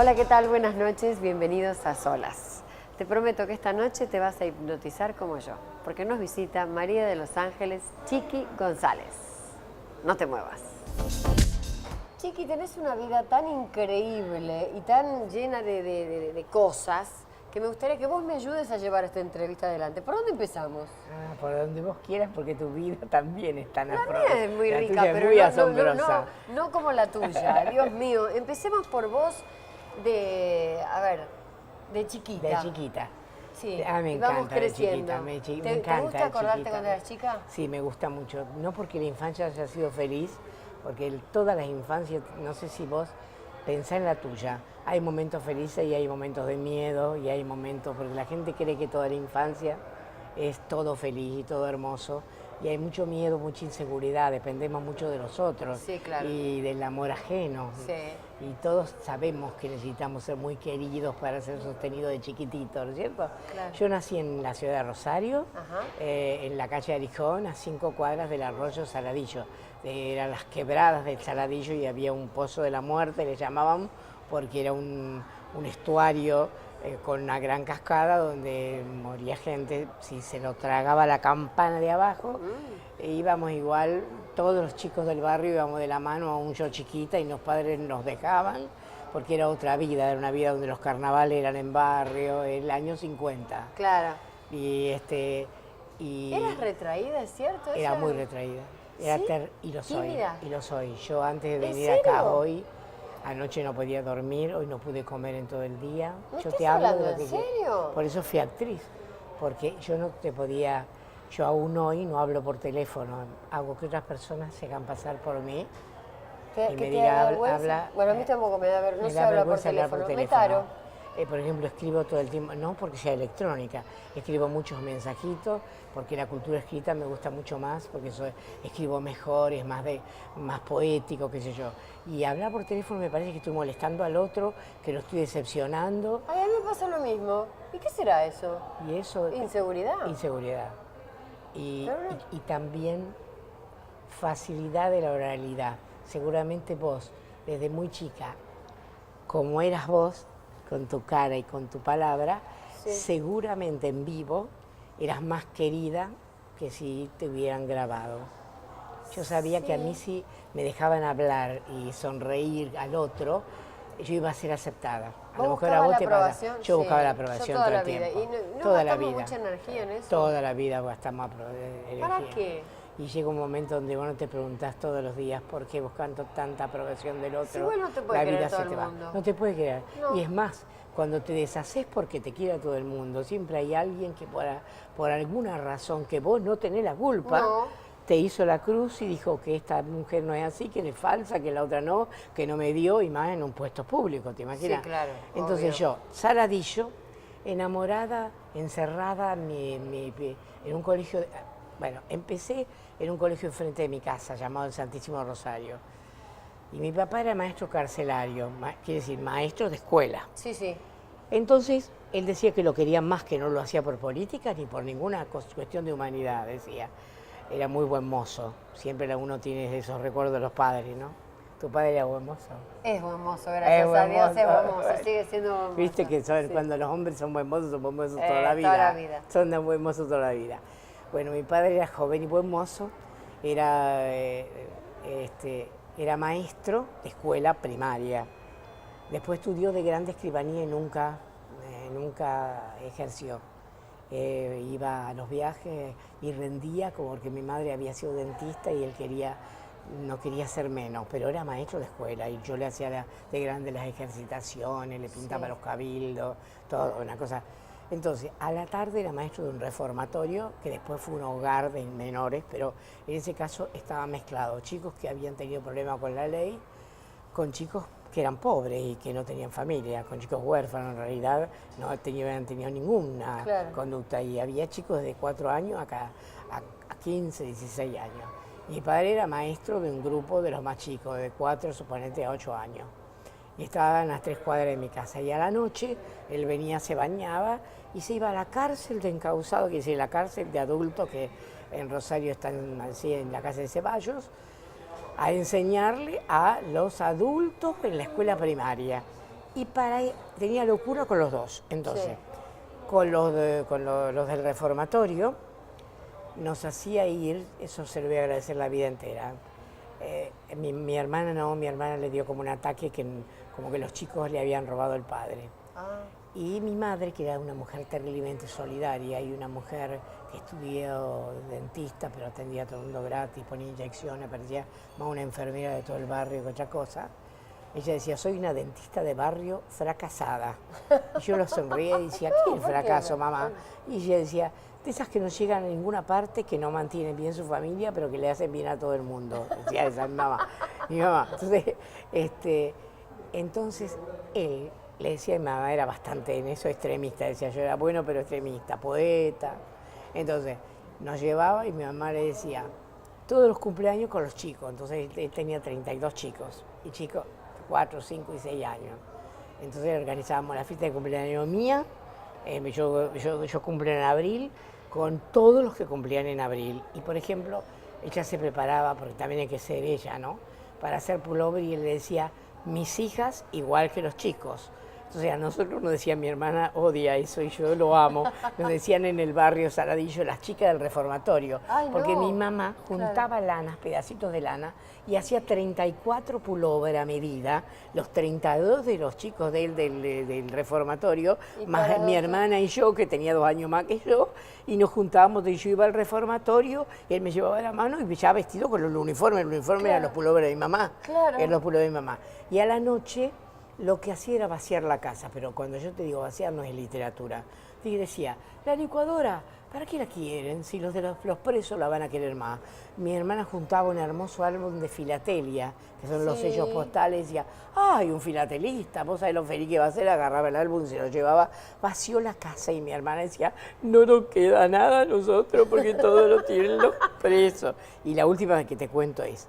Hola, ¿qué tal? Buenas noches, bienvenidos a Solas. Te prometo que esta noche te vas a hipnotizar como yo, porque nos visita María de Los Ángeles, Chiqui González. No te muevas. Chiqui, tenés una vida tan increíble y tan llena de cosas que me gustaría que vos me ayudes a llevar esta entrevista adelante. ¿Por dónde empezamos? Por donde vos quieras, porque tu vida también es tan asombrosa. La mía es muy rica, tuya pero es muy no, asombrosa. no como la tuya. Dios mío, empecemos por vos de chiquita. De chiquita. Sí, Me y vamos encanta creciendo. de chiquita. ¿Te encanta gusta de acordarte chiquita. cuando eras chica? Sí, me gusta mucho. No porque la infancia haya sido feliz, porque todas las infancias, no sé si vos pensás en la tuya. Hay momentos felices y hay momentos de miedo y hay momentos, porque la gente cree que toda la infancia es todo feliz y todo hermoso. Y hay mucho miedo, mucha inseguridad, dependemos mucho de los otros. Sí, claro. Y del amor ajeno. Sí. Y todos sabemos que necesitamos ser muy queridos para ser sostenidos de chiquititos, ¿no es cierto? Claro. Yo nací en la ciudad de Rosario, Ajá. en la calle Arijón, a 5 cuadras del arroyo Saladillo. Eran las quebradas del Saladillo y había un pozo de la muerte, le llamaban, porque era un estuario con una gran cascada donde moría gente si se lo tragaba la campana de abajo. E íbamos igual, todos los chicos del barrio íbamos de la mano, aún yo chiquita, y los padres nos dejaban, porque era otra vida, era una vida donde los carnavales eran en barrio, el año 50. Claro. Y ¿Eras retraída, es cierto? era muy retraída. Era ¿Sí? Y lo soy. ¿Tímida? Y lo soy. Yo antes de ¿En venir acá serio? hoy, anoche no podía dormir, hoy no pude comer en todo el día. ¿No Yo estás te hablo hablando de lo que en serio? Por eso fui actriz, porque yo no te podía, yo aún hoy no hablo por teléfono, hago que otras personas se hagan pasar por mí. ¿Que y te me da diga, vergüenza? habla. Bueno, a mí tampoco me da vergüenza, no Me se da habla por vergüenza hablar teléfono. por Me teléfono. taro. Por ejemplo, escribo todo el tiempo, no porque sea electrónica, escribo muchos mensajitos, porque la cultura escrita me gusta mucho más, porque escribo mejor, es más poético, qué sé yo. Y hablar por teléfono me parece que estoy molestando al otro, que lo estoy decepcionando. Ay, a mí me pasa lo mismo. ¿Y qué será eso? Y eso... ¿Inseguridad? Inseguridad. Y también facilidad de la oralidad. Seguramente vos, desde muy chica, como eras vos, con tu cara y con tu palabra, Sí. seguramente en vivo eras más querida que si te hubieran grabado. Yo sabía que a mí si me dejaban hablar y sonreír al otro, yo iba a ser aceptada. A lo mejor a vos te pasa. Yo buscaba la aprobación todo el tiempo. Y no toda la gastamos vida. mucha energía en eso. Toda la vida gastamos energía. ¿Para qué? Y llega un momento donde vos no te preguntás todos los días por qué buscando tanta aprobación del otro. Sí, bueno, no te puede la querer vida todo se el te va. mundo. No te puede querer. No. Y es más, cuando te deshaces porque te quiera todo el mundo, siempre hay alguien que por alguna razón que vos no tenés la culpa, te hizo la cruz y dijo que esta mujer no es así, que es falsa, que la otra no, que no me dio, y más en un puesto público, ¿te imaginas? Sí, claro. Entonces obvio. yo, Saladillo, enamorada, encerrada en un colegio. Bueno, empecé en un colegio enfrente de mi casa, llamado el Santísimo Rosario. Y mi papá era maestro carcelario, quiere decir, maestro de escuela. Sí, sí. Entonces, él decía que lo quería más, que no lo hacía por política ni por ninguna cuestión de humanidad, decía. Era muy buen mozo. Siempre uno tiene esos recuerdos de los padres, ¿no? ¿Tu padre era buen mozo? Es buen mozo, gracias a Dios, es buen mozo, sigue siendo buen mozo. Viste que Sí. cuando los hombres son buen mozos toda la vida. Toda la vida. Son buen mozos toda la vida. Bueno, mi padre era joven y buen mozo, era maestro de escuela primaria. Después estudió de grande escribanía y nunca ejerció. Iba a los viajes y rendía como porque mi madre había sido dentista y él no quería ser menos, pero era maestro de escuela y yo le hacía de grande las ejercitaciones, le pintaba los cabildos, todo, una cosa. Entonces, a la tarde era maestro de un reformatorio, que después fue un hogar de menores, pero en ese caso estaba mezclado, chicos que habían tenido problemas con la ley, con chicos que eran pobres y que no tenían familia, con chicos huérfanos, en realidad no habían tenido ninguna conducta, y había chicos de 4 años a 15, 16 años. Mi padre era maestro de un grupo de los más chicos, de 4, suponete, a 8 años. Y estaba en las 3 cuadras de mi casa. Y a la noche él venía, se bañaba y se iba a la cárcel de encausado, que es decir, la cárcel de adultos que en Rosario está en la casa de Ceballos, a enseñarle a los adultos en la escuela primaria. Y tenía locura con los dos. Entonces, Sí. Los del reformatorio, nos hacía ir, eso se lo voy a agradecer la vida entera. Mi hermana no, mi hermana le dio como un ataque como que los chicos le habían robado el padre. Ah, Y mi madre, que era una mujer terriblemente solidaria y una mujer que estudió dentista, pero atendía a todo el mundo gratis, ponía inyecciones, parecía más una enfermera de todo el barrio que otra cosa. Ella decía, soy una dentista de barrio fracasada. Y yo lo sonreía y decía, ¿qué es el fracaso, mamá? Y ella decía, de esas que no llegan a ninguna parte, que no mantienen bien su familia, pero que le hacen bien a todo el mundo. Decía esa mi mamá. Mi mamá. Entonces, él le decía a mi mamá, era bastante en eso extremista, decía yo era bueno pero extremista, poeta. Entonces, nos llevaba y mi mamá le decía, todos los cumpleaños con los chicos. Entonces, él tenía 32 chicos, y chicos 4, 5 y 6 años. Entonces organizábamos la fiesta de cumpleaños mía, yo cumplo en abril, con todos los que cumplían en abril. Y por ejemplo, ella se preparaba, porque también hay que ser ella, ¿no? Para hacer pullover y él le decía, mis hijas igual que los chicos. Entonces a nosotros nos decía, mi hermana odia eso y yo lo amo, nos decían en el barrio Saladillo, las chicas del reformatorio, Ay, porque no. mi mamá juntaba lanas, pedacitos de lana, y hacía 34 pullover a medida, los 32 de los chicos del reformatorio, más mi hermana y yo, que tenía 2 años más que yo, y nos juntábamos, y yo iba al reformatorio, y él me llevaba la mano y ya vestido con el uniforme eran los pullovers de mi mamá, eran los pullovers de mi mamá. Y a la noche lo que hacía era vaciar la casa, pero cuando yo te digo vaciar no es literatura. Y decía, la licuadora, ¿para qué la quieren? Si los de los presos la van a querer más. Mi hermana juntaba un hermoso álbum de filatelia, que son los sellos postales, y decía, ¡ay, un filatelista! Vos sabés lo feliz que va a ser, agarraba el álbum, se lo llevaba, vació la casa y mi hermana decía, no nos queda nada a nosotros porque todo lo tienen los presos. Y la última que te cuento es,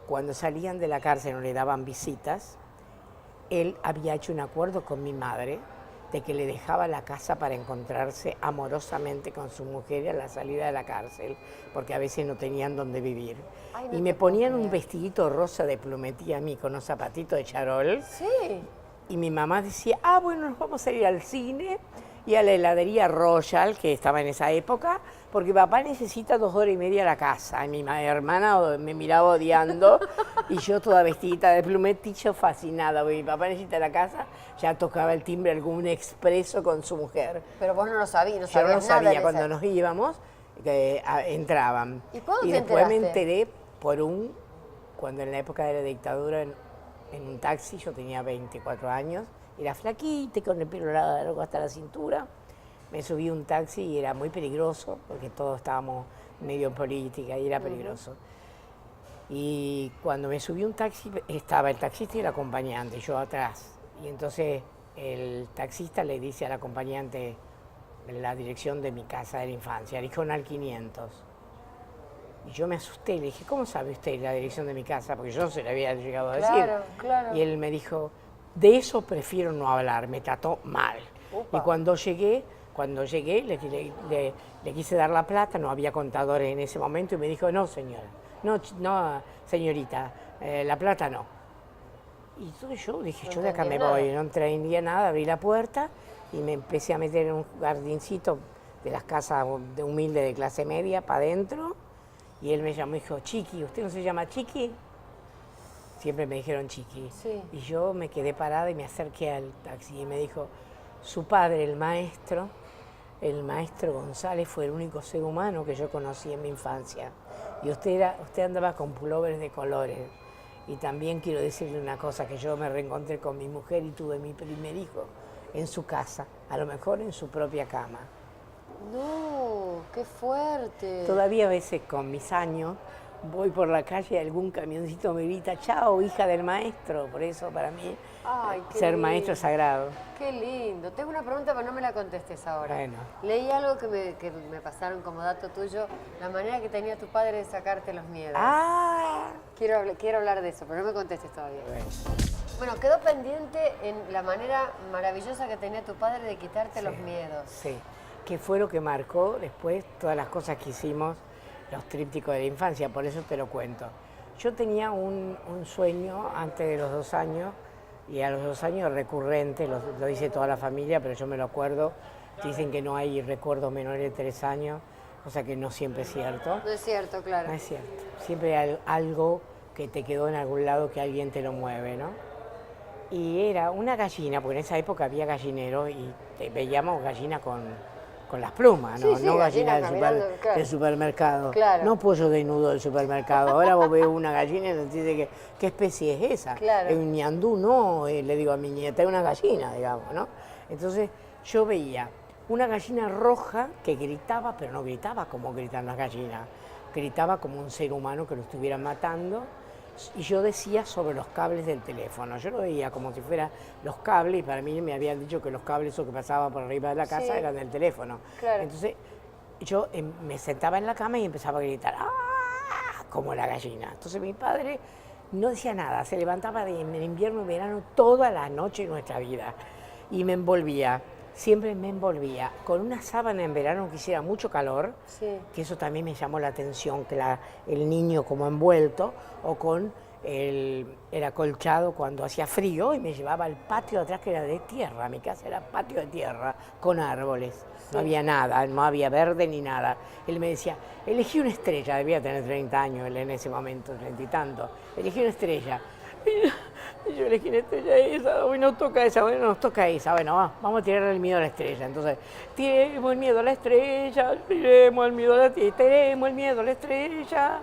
cuando salían de la cárcel no le daban visitas, él había hecho un acuerdo con mi madre de que le dejaba la casa para encontrarse amorosamente con su mujer a la salida de la cárcel, porque a veces no tenían dónde vivir. Ay, no y me te puedo ponían creer. un vestidito rosa de plumetilla a mí con unos zapatitos de charol. Sí. Y mi mamá decía, bueno, nos vamos a ir al cine y a la heladería Royal, que estaba en esa época, porque papá necesita 2 horas y media a la casa. Y mi hermana me miraba odiando y yo toda vestidita de plumetillo fascinada, porque mi papá necesita la casa, ya tocaba el timbre algún expreso con su mujer. Pero vos no lo sabías, no Yo sabías no nada de sabía, esa- cuando nos íbamos, que entraban. ¿Y cuándo te después me enteraste? enteré cuando en la época de la dictadura, en un taxi, yo tenía 24 años, era flaquita y con el pelo largo hasta la cintura. Me subí a un taxi y era muy peligroso, porque todos estábamos medio en política y era peligroso. Y cuando me subí a un taxi, estaba el taxista y el acompañante, yo atrás. Y entonces el taxista le dice al acompañante la dirección de mi casa de la infancia, Arijonal 500. Y yo me asusté y le dije, ¿cómo sabe usted la dirección de mi casa? Porque yo no se le había llegado a decir. Claro. Y él me dijo, de eso prefiero no hablar, me trató mal. Upa. Y cuando llegué, le quise dar la plata, no había contadores en ese momento, y me dijo, no señora, no señorita, la plata no. Y entonces yo dije, yo de acá me voy, no entendía nada, abrí la puerta y me empecé a meter en un jardincito de las casas de humilde de clase media para adentro. Y él me llamó y dijo, Chiqui, ¿usted no se llama Chiqui? Siempre me dijeron Chiqui. Sí. Y yo me quedé parada y me acerqué al taxi y me dijo, su padre, el maestro González, fue el único ser humano que yo conocí en mi infancia. Y usted andaba con pullovers de colores. Y también quiero decirle una cosa, que yo me reencontré con mi mujer y tuve mi primer hijo en su casa, a lo mejor en su propia cama. No, qué fuerte. Todavía a veces con mis años voy por la calle y algún camioncito me grita, chao, hija del maestro. Por eso para mí Ay, qué ser lindo. maestro es sagrado. Qué lindo. Tengo una pregunta, pero no me la contestes ahora. Bueno. Leí algo que me pasaron como dato tuyo, la manera que tenía tu padre de sacarte los miedos. Quiero hablar de eso, pero no me contestes todavía. Bueno, quedó pendiente en la manera maravillosa que tenía tu padre de quitarte los miedos. Sí, que fue lo que marcó después todas las cosas que hicimos, los trípticos de la infancia, por eso te lo cuento. Yo tenía un sueño antes de los 2 años Y a los 2 años recurrente, lo dice toda la familia, pero yo me lo acuerdo. Dicen que no hay recuerdos menores de 3 años, cosa que no siempre es cierto. No es cierto, claro. No es cierto. Siempre hay algo que te quedó en algún lado que alguien te lo mueve, ¿no? Y era una gallina, porque en esa época había gallineros y veíamos gallinas con las plumas, ¿no? Sí, No gallinas gallinas claro. del supermercado. Claro. No pollo desnudo del supermercado. Ahora vos ves una gallina y nos dice que, ¿qué especie es esa? Claro. Es un ñandú, no, le digo a mi nieta, es una gallina, digamos, ¿no? Entonces yo veía una gallina roja que gritaba, pero no gritaba como gritan las gallinas, gritaba como un ser humano que lo estuvieran matando. Y yo decía sobre los cables del teléfono, yo lo veía como si fueran los cables, y para mí me habían dicho que los cables esos que pasaban por arriba de la casa eran del teléfono. Claro. Entonces yo me sentaba en la cama y empezaba a gritar, ¡ah!, como la gallina. Entonces mi padre no decía nada, se levantaba en invierno y verano toda la noche de nuestra vida y me envolvía. Siempre me envolvía con una sábana en verano que hiciera mucho calor, que eso también me llamó la atención, que el niño como envuelto, o con el acolchado cuando hacía frío, y me llevaba al patio atrás que era de tierra, mi casa era patio de tierra, con árboles, no había nada, no había verde ni nada. Él me decía, elegí una estrella, debía tener 30 años él en ese momento, 30 y tanto, elegí una estrella. Y yo elegí una estrella esa, hoy nos toca esa, bueno, nos toca esa, bueno, vamos a tirar el miedo a la estrella. Entonces, tiremos el miedo a la estrella, tiremos el miedo a la estrella, tiremos el miedo a la estrella.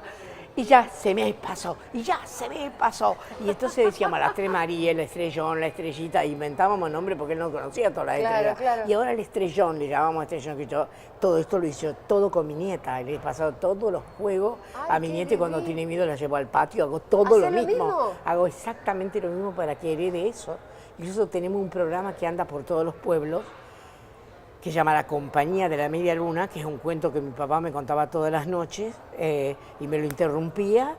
Y ya se me pasó, y ya se me pasó. Y entonces decíamos las tres María, el estrellón, la estrellita, inventábamos nombres porque él no conocía todas las estrellas. Claro. Y ahora el estrellón, le llamábamos estrellón, que yo todo esto lo hice todo con mi nieta. Le he pasado todos los juegos a mi nieta y cuando tiene miedo la llevo al patio, hago todo lo mismo. Hago exactamente lo mismo para que herede eso. Incluso tenemos un programa que anda por todos los pueblos, que se llama La Compañía de la Media Luna, que es un cuento que mi papá me contaba todas las noches y me lo interrumpía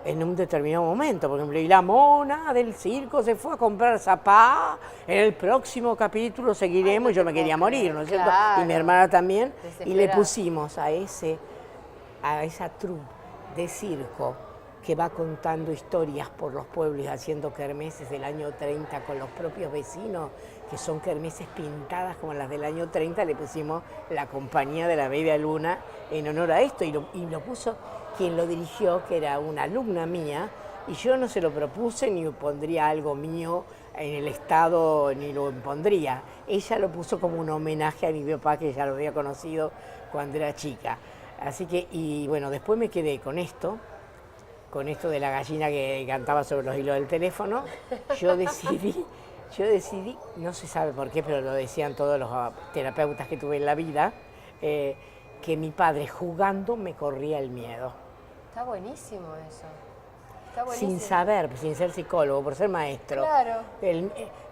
en un determinado momento. Por ejemplo, y la mona del circo se fue a comprar zapá, en el próximo capítulo seguiremos, y yo me quería morir, ¿no es cierto? Y mi hermana también, y le pusimos a esa troupe de circo que va contando historias por los pueblos y haciendo kermeses del año 30 con los propios vecinos, que son kermeses pintadas como las del año 30, le pusimos La Compañía de la Media Luna en honor a esto, y lo puso quien lo dirigió, que era una alumna mía, y yo no se lo propuse ni pondría algo mío en el Estado, ni lo impondría. Ella lo puso como un homenaje a mi papá, que ya lo había conocido cuando era chica. Así que, y bueno, después me quedé con esto de la gallina que cantaba sobre los hilos del teléfono. Yo decidí, no se sabe por qué, pero lo decían todos los terapeutas que tuve en la vida, que mi padre jugando me corría el miedo. Está buenísimo eso. Está buenísimo. Sin saber, sin ser psicólogo, por ser maestro. Claro.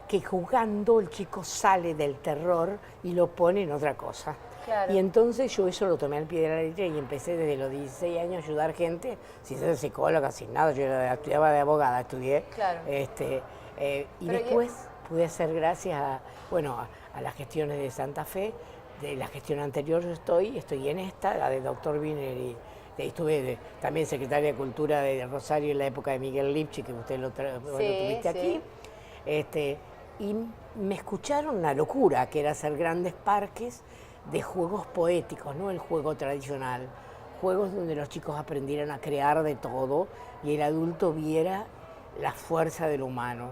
Que jugando el chico sale del terror y lo pone en otra cosa. Claro. Y entonces yo eso lo tomé al pie de la letra y empecé desde los 16 años a ayudar gente, sin ser psicóloga, sin nada. Yo estudiaba de abogada, estudié. Claro. Y después pude hacer, gracias a las gestiones de Santa Fe, de la gestión anterior yo estoy en esta, la de doctor Wiener, y estuve también secretaria de Cultura de Rosario en la época de Miguel Lipchi, que usted lo tuviste aquí. Y me escucharon una locura, que era hacer grandes parques de juegos poéticos, no el juego tradicional, juegos donde los chicos aprendieran a crear de todo y el adulto viera la fuerza del humano.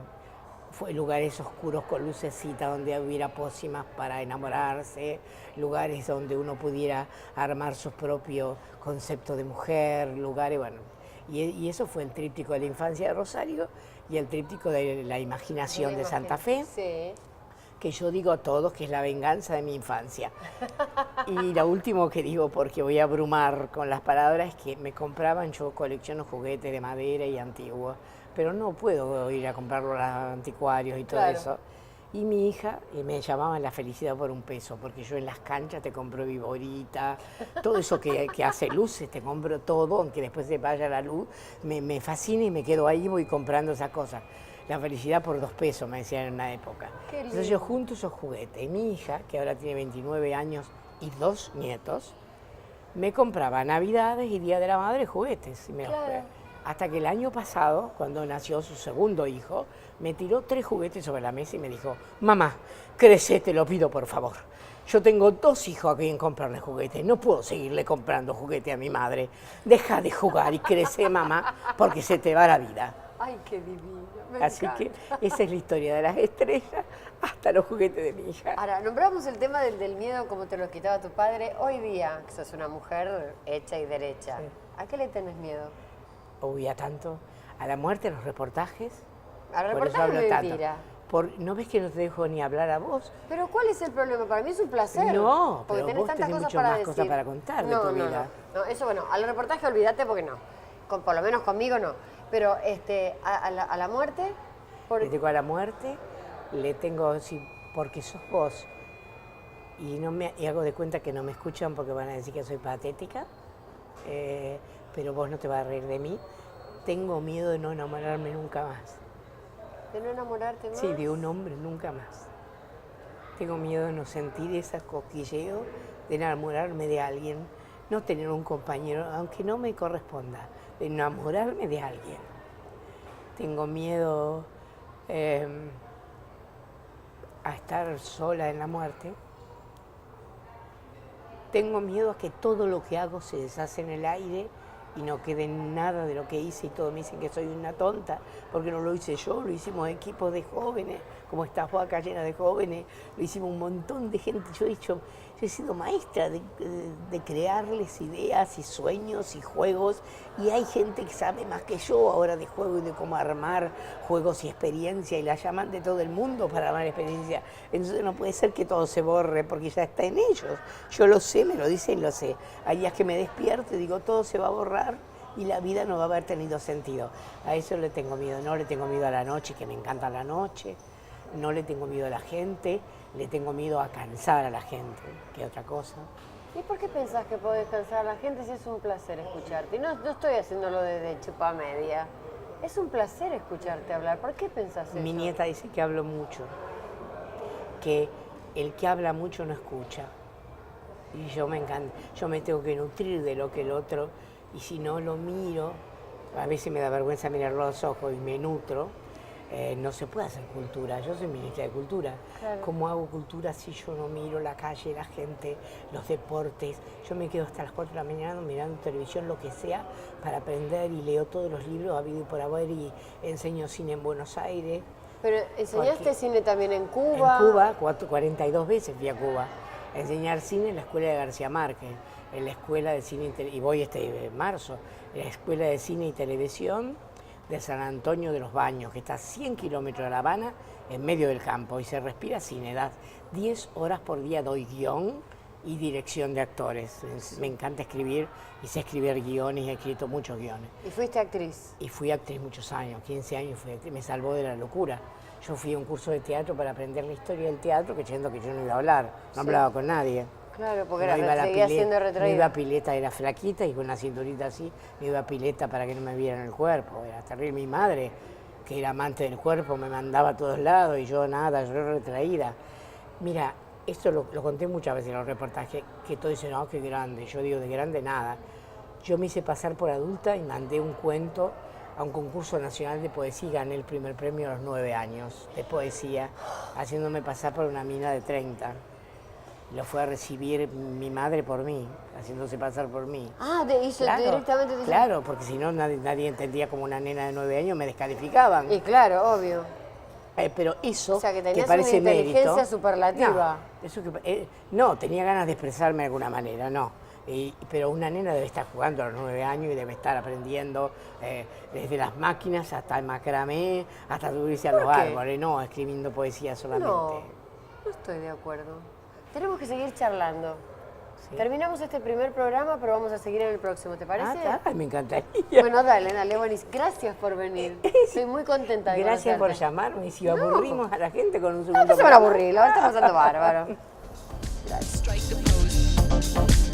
Fue lugares oscuros con lucecita donde hubiera pócimas para enamorarse, lugares donde uno pudiera armar su propio concepto de mujer, lugares, bueno. Y eso fue el tríptico de la infancia de Rosario y el tríptico de la imaginación de Santa Fe. Sí. Que yo digo a todos que es la venganza de mi infancia. Y lo último que digo, porque voy a abrumar con las palabras, es que me compraban, yo colecciono juguetes de madera y antiguos, pero no puedo ir a comprarlo a los anticuarios y todo eso. Y mi hija me llamaban La Felicidad por un peso, porque yo en las canchas te compro viborita, todo eso que hace luces, te compro todo, aunque después se vaya la luz, me fascina y me quedo ahí, voy comprando esas cosas. La felicidad por 2 pesos, me decían en una época. Entonces yo junto esos juguetes. Y mi hija, que ahora tiene 29 años y 2 nietos, me compraba Navidades y Día de la Madre juguetes. Y Hasta que el año pasado, cuando nació su segundo hijo, me tiró 3 juguetes sobre la mesa y me dijo, mamá, crece, te lo pido por favor. Yo tengo 2 hijos a quien comprarle juguetes, no puedo seguirle comprando juguetes a mi madre. Deja de jugar y crece, mamá, porque se te va la vida. Ay, qué divino. Así que esa es la historia de las estrellas hasta los juguetes de mi hija. Ahora, nombramos el tema del miedo, como te lo quitaba tu padre. Hoy día, que sos una mujer hecha y derecha, Sí. ¿a qué le tenés miedo? Uy, a tanto. A la muerte, a los reportajes. Al Por eso reportaje hablo de tanto. mentira. ¿No ves que no te dejo ni hablar a vos? Pero ¿cuál es el problema? Para mí es un placer. No, porque pero tenés vos tantas tenés cosas mucho para más decir. cosas para contar de No, tu no, vida. no, eso bueno, al reportaje olvídate porque no. Por lo menos conmigo no. Pero a la muerte, Le tengo a la muerte, le tengo, sí, porque sos vos. Y hago de cuenta que no me escuchan porque van a decir que soy patética, pero vos no te vas a reír de mí. Tengo miedo de no enamorarme nunca más. ¿de no enamorarte más? Sí, de un hombre nunca más. Tengo miedo de no sentir ese cosquilleo, de enamorarme de alguien, no tener un compañero, aunque no me corresponda, de enamorarme de alguien. Tengo miedo a estar sola en la muerte. Tengo miedo a que todo lo que hago se deshace en el aire y no quede nada de lo que hice y todos me dicen que soy una tonta, porque no lo hice yo, lo hicimos equipos de jóvenes, como estás vos acá llena de jóvenes, lo hicimos un montón de gente. Yo he sido maestra de crearles ideas y sueños y juegos, y hay gente que sabe más que yo ahora de juego y de cómo armar juegos y experiencia, y la llaman de todo el mundo para armar experiencia. Entonces no puede ser que todo se borre porque ya está en ellos. Yo lo sé, me lo dicen, lo sé. Hay días que me despierto y digo, todo se va a borrar y la vida no va a haber tenido sentido. A eso le tengo miedo. No le tengo miedo a la noche, que me encanta la noche. No le tengo miedo a la gente, le tengo miedo a cansar a la gente, que otra cosa. ¿Y por qué pensás que podés cansar a la gente si es un placer escucharte? Y no estoy haciéndolo de chupamedia. Es un placer escucharte hablar. ¿Por qué pensás eso? Mi nieta dice que hablo mucho, que el que habla mucho no escucha. Y yo me encanta, yo me tengo que nutrir de lo que el otro, y si no lo miro, a veces me da vergüenza mirarlo a los ojos y me nutro. No se puede hacer cultura, yo soy ministra de Cultura. Claro. ¿Cómo hago cultura si yo no miro la calle, la gente, los deportes? Yo me quedo hasta las 4 de la mañana mirando televisión, lo que sea, para aprender, y leo todos los libros habido y por haber, y enseño cine en Buenos Aires. Pero enseñaste cine también en Cuba. En Cuba, 42 veces fui a Cuba a enseñar cine en la escuela de García Márquez, en la escuela de cine y voy marzo, en la escuela de cine y televisión de San Antonio de los Baños, que está a 100 kilómetros de La Habana, en medio del campo, y se respira cine. 10 horas por día doy guión y dirección de actores. Me encanta escribir, y sé escribir guiones, he escrito muchos guiones. ¿Y fuiste actriz? Y fui actriz muchos años, 15 años fui actriz, me salvó de la locura. Yo fui a un curso de teatro para aprender la historia del teatro, creyendo que yo no iba a hablar, no hablaba con nadie. Claro, porque No iba a la seguía pileta, siendo no retraída. iba a pileta, era flaquita y con una cinturita así, no iba a pileta para que no me vieran el cuerpo, era terrible. Mi madre, que era amante del cuerpo, me mandaba a todos lados y yo nada, yo retraída. Mira, esto lo conté muchas veces en los reportajes, que todos dicen, no, qué grande, yo digo, de grande nada. Yo me hice pasar por adulta y mandé un cuento a un concurso nacional de poesía y gané el primer premio a los 9 años de poesía, haciéndome pasar por una mina de 30. Lo fue a recibir mi madre por mí, haciéndose pasar por mí. Ah, directamente. Claro, porque si no nadie entendía como una nena de 9 años, me descalificaban. Y claro, obvio. Pero eso, O sea, que que tenías parece una inteligencia mérito, superlativa. No, tenía ganas de expresarme de alguna manera, no. Pero una nena debe estar jugando a los 9 años y debe estar aprendiendo desde las máquinas hasta el macramé, hasta subirse a los árboles, no escribiendo poesía solamente. No estoy de acuerdo. Tenemos que seguir charlando. Sí. Terminamos este primer programa, pero vamos a seguir en el próximo, ¿te parece? Me encantaría. Bueno, dale, Bonis. Gracias por venir. Estoy muy contenta de Gracias por conocerte. llamarme. Y si aburrimos a la gente con un No, segundo no se van a aburrir, lo están pasando bárbaro. Strike the pose.